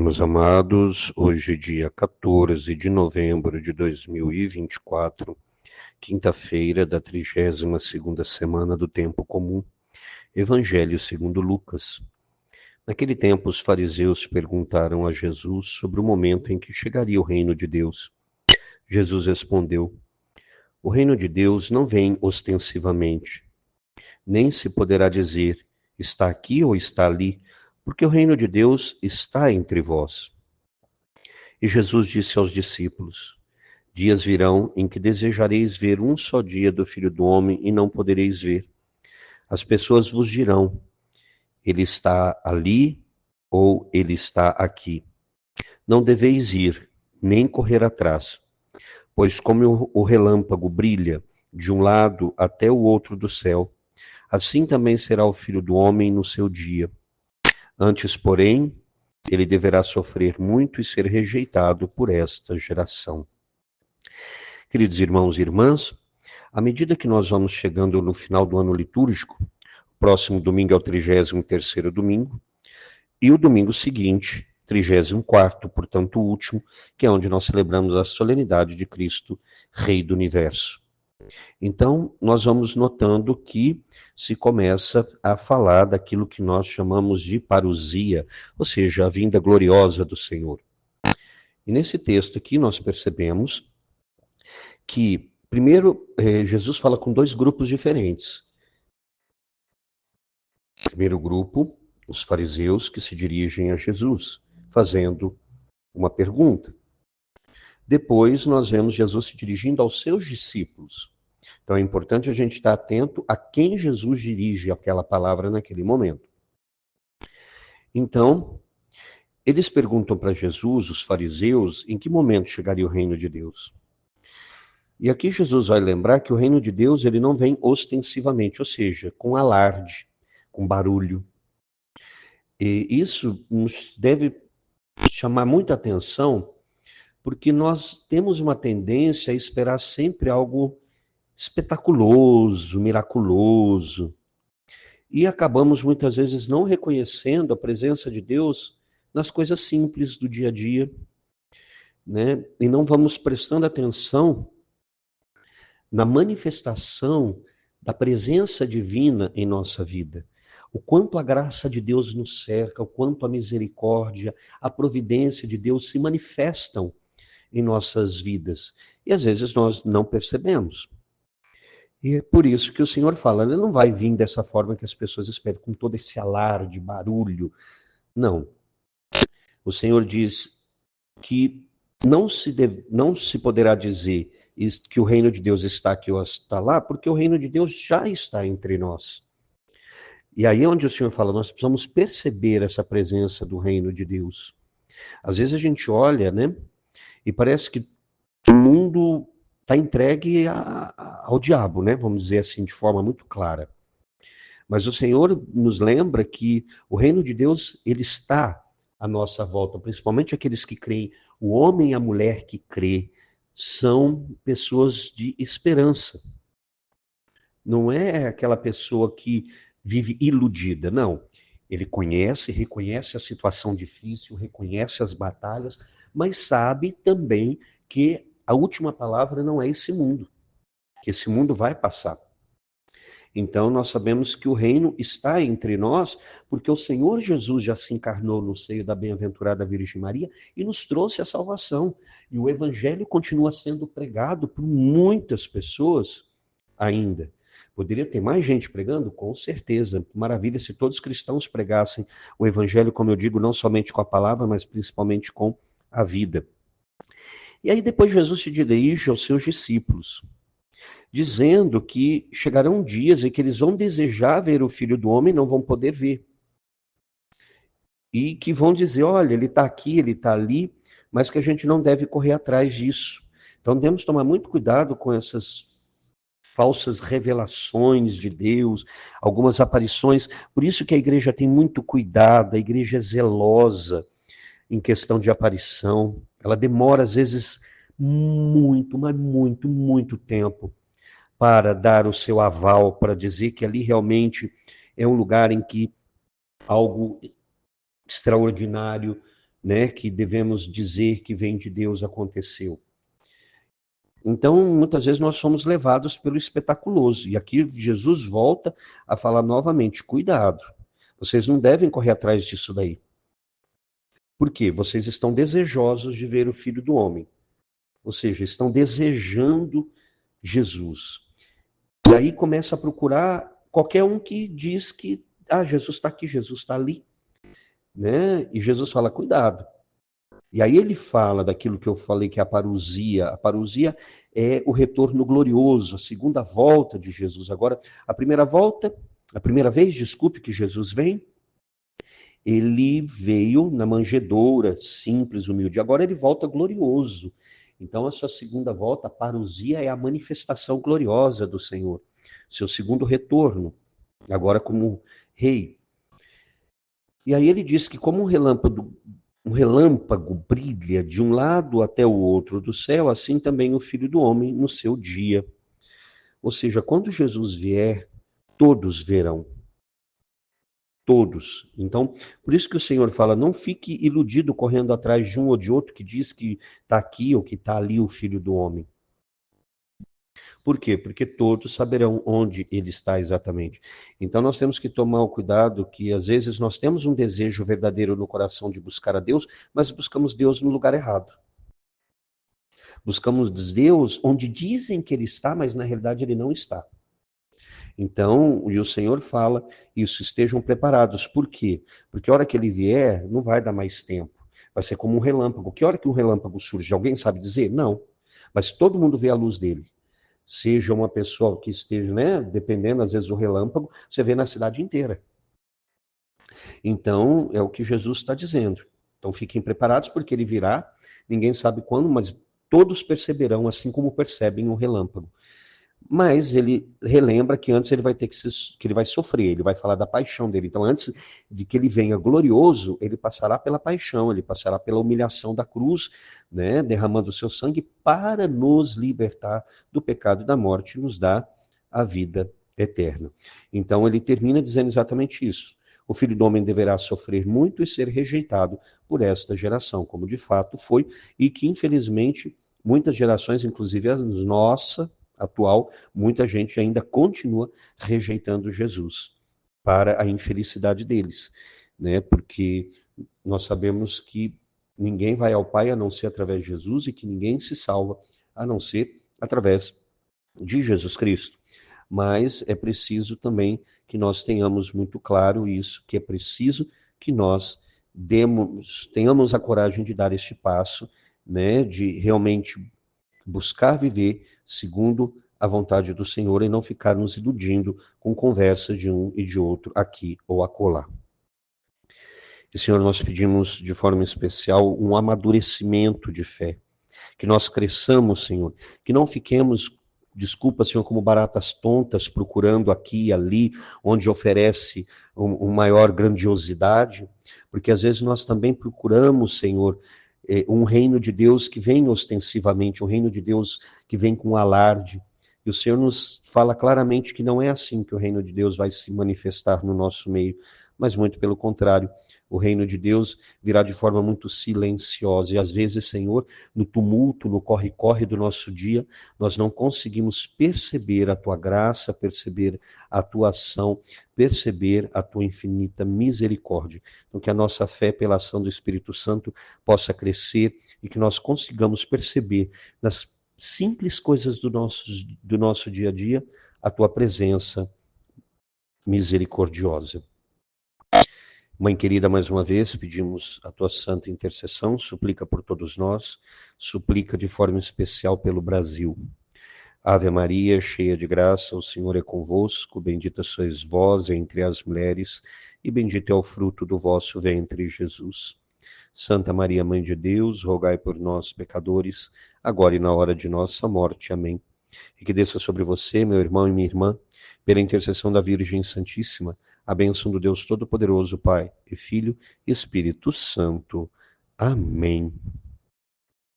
meus amados, hoje dia 14 de novembro de 2024, quinta-feira da 32ª semana do Tempo Comum, Evangelho segundo Lucas. Naquele tempo os fariseus perguntaram a Jesus sobre o momento em que chegaria o reino de Deus. Jesus respondeu: o reino de Deus não vem ostensivamente, nem se poderá dizer, está aqui ou está ali, porque o reino de Deus está entre vós. E Jesus disse aos discípulos: dias virão em que desejareis ver um só dia do Filho do Homem e não podereis ver. As pessoas vos dirão: ele está ali ou ele está aqui. Não deveis ir, nem correr atrás, pois como o relâmpago brilha de um lado até o outro do céu, assim também será o Filho do Homem no seu dia. Antes, porém, ele deverá sofrer muito e ser rejeitado por esta geração. Queridos irmãos e irmãs, à medida que nós vamos chegando no final do ano litúrgico, próximo domingo é o 33º domingo, e o domingo seguinte, 34º, portanto o último, que é onde nós celebramos a solenidade de Cristo, Rei do Universo. Então, nós vamos notando que se começa a falar daquilo que nós chamamos de parousia, ou seja, a vinda gloriosa do Senhor. E nesse texto aqui nós percebemos que, primeiro, Jesus fala com dois grupos diferentes. O primeiro grupo, os fariseus que se dirigem a Jesus, fazendo uma pergunta. Depois nós vemos Jesus se dirigindo aos seus discípulos. Então é importante a gente estar atento a quem Jesus dirige aquela palavra naquele momento. Então, eles perguntam para Jesus, os fariseus, em que momento chegaria o reino de Deus. E aqui Jesus vai lembrar que o reino de Deus ele não vem ostensivamente, ou seja, com alarde, com barulho. E isso nos deve chamar muita atenção, porque nós temos uma tendência a esperar sempre algo espetaculoso, miraculoso, e acabamos muitas vezes não reconhecendo a presença de Deus nas coisas simples do dia a dia, né? E não vamos prestando atenção na manifestação da presença divina em nossa vida. O quanto a graça de Deus nos cerca, o quanto a misericórdia, a providência de Deus se manifestam em nossas vidas. E às vezes nós não percebemos. E é por isso que o Senhor fala, ele não vai vir dessa forma que as pessoas esperam, com todo esse alarde, barulho. Não. O Senhor diz que não se poderá dizer que o reino de Deus está aqui ou está lá, porque o reino de Deus já está entre nós. E aí é onde o Senhor fala, nós precisamos perceber essa presença do reino de Deus. Às vezes a gente olha, né, e parece que o mundo está entregue ao diabo, né, vamos dizer assim, de forma muito clara. Mas o Senhor nos lembra que o reino de Deus, ele está à nossa volta, principalmente aqueles que creem. O homem e a mulher que crê são pessoas de esperança. Não é aquela pessoa que vive iludida, não. Ele conhece, reconhece a situação difícil, reconhece as batalhas, mas sabe também que a última palavra não é esse mundo, que esse mundo vai passar. Então nós sabemos que o reino está entre nós, porque o Senhor Jesus já se encarnou no seio da bem-aventurada Virgem Maria e nos trouxe a salvação. E o evangelho continua sendo pregado por muitas pessoas ainda. Poderia ter mais gente pregando? Com certeza. Maravilha se todos os cristãos pregassem o evangelho, como eu digo, não somente com a palavra, mas principalmente com a vida. E aí depois Jesus se dirige aos seus discípulos, dizendo que chegarão dias em que eles vão desejar ver o Filho do Homem e não vão poder ver. E que vão dizer, olha, ele está aqui, ele está ali, mas que a gente não deve correr atrás disso. Então temos que tomar muito cuidado com essas falsas revelações de Deus, algumas aparições. Por isso que a igreja tem muito cuidado, a igreja é zelosa em questão de aparição. Ela demora, às vezes, muito, mas muito, muito tempo para dar o seu aval, para dizer que ali realmente é um lugar em que algo extraordinário, né, que devemos dizer que vem de Deus aconteceu. Então, muitas vezes nós somos levados pelo espetaculoso. E aqui Jesus volta a falar novamente: cuidado, vocês não devem correr atrás disso daí. Por quê? Vocês estão desejosos de ver o Filho do Homem. Ou seja, estão desejando Jesus. E aí começa a procurar qualquer um que diz que Jesus está aqui, Jesus está ali. Né? E Jesus fala: cuidado. E aí ele fala daquilo que eu falei, que é a parousia. A parousia é o retorno glorioso, a segunda volta de Jesus. Agora, a primeira vez, desculpe, que Jesus vem, ele veio na manjedoura, simples, humilde. Agora ele volta glorioso. Então, essa segunda volta, a parousia, é a manifestação gloriosa do Senhor. Seu segundo retorno, agora como rei. E aí ele diz que como um relâmpago brilha de um lado até o outro do céu, assim também o Filho do Homem no seu dia. Ou seja, quando Jesus vier, todos verão. Todos. Então, por isso que o Senhor fala: não fique iludido correndo atrás de um ou de outro que diz que está aqui ou que está ali o Filho do Homem. Por quê? Porque todos saberão onde ele está exatamente. Então nós temos que tomar o cuidado que às vezes nós temos um desejo verdadeiro no coração de buscar a Deus, mas buscamos Deus no lugar errado. Buscamos Deus onde dizem que ele está, mas na realidade ele não está. Então, e o Senhor fala isso: estejam preparados. Por quê? Porque a hora que ele vier, não vai dar mais tempo. Vai ser como um relâmpago. Que hora que um relâmpago surge? Alguém sabe dizer? Não. Mas todo mundo vê a luz dele. Seja uma pessoa que esteja, né, dependendo às vezes do relâmpago, você vê na cidade inteira. Então, é o que Jesus está dizendo. Então, fiquem preparados, porque ele virá, ninguém sabe quando, mas todos perceberão, assim como percebem um relâmpago. Mas ele relembra que antes ele vai ter que ele vai sofrer, ele vai falar da paixão dele. Então, antes de que ele venha glorioso, ele passará pela paixão, ele passará pela humilhação da cruz, né, derramando o seu sangue para nos libertar do pecado e da morte e nos dar a vida eterna. Então, ele termina dizendo exatamente isso: o Filho do Homem deverá sofrer muito e ser rejeitado por esta geração, como de fato foi, e que infelizmente muitas gerações, inclusive a nossa atual, muita gente ainda continua rejeitando Jesus para a infelicidade deles, né? Porque nós sabemos que ninguém vai ao Pai a não ser através de Jesus e que ninguém se salva a não ser através de Jesus Cristo. Mas é preciso também que nós tenhamos muito claro isso, que é preciso que nós tenhamos a coragem de dar este passo, né? De realmente buscar viver segundo a vontade do Senhor e não ficar nos iludindo com conversas de um e de outro aqui ou acolá. E, Senhor, nós pedimos de forma especial um amadurecimento de fé, que nós cresçamos, Senhor, que não fiquemos, desculpa, Senhor, como baratas tontas, procurando aqui e ali, onde oferece uma maior grandiosidade, porque às vezes nós também procuramos, Senhor, um reino de Deus que vem ostensivamente, um reino de Deus que vem com alarde. E o Senhor nos fala claramente que não é assim que o reino de Deus vai se manifestar no nosso meio, mas muito pelo contrário. O reino de Deus virá de forma muito silenciosa. E às vezes, Senhor, no tumulto, no corre-corre do nosso dia, nós não conseguimos perceber a Tua graça, perceber a Tua ação, perceber a Tua infinita misericórdia. Então, que a nossa fé pela ação do Espírito Santo possa crescer e que nós consigamos perceber nas simples coisas do nosso dia a dia a Tua presença misericordiosa. Mãe querida, mais uma vez, pedimos a tua santa intercessão, suplica por todos nós, suplica de forma especial pelo Brasil. Ave Maria, cheia de graça, o Senhor é convosco, bendita sois vós entre as mulheres, e bendito é o fruto do vosso ventre, Jesus. Santa Maria, Mãe de Deus, rogai por nós, pecadores, agora e na hora de nossa morte. Amém. E que desça sobre você, meu irmão e minha irmã, pela intercessão da Virgem Santíssima, a bênção do Deus Todo-Poderoso, Pai e Filho e Espírito Santo. Amém.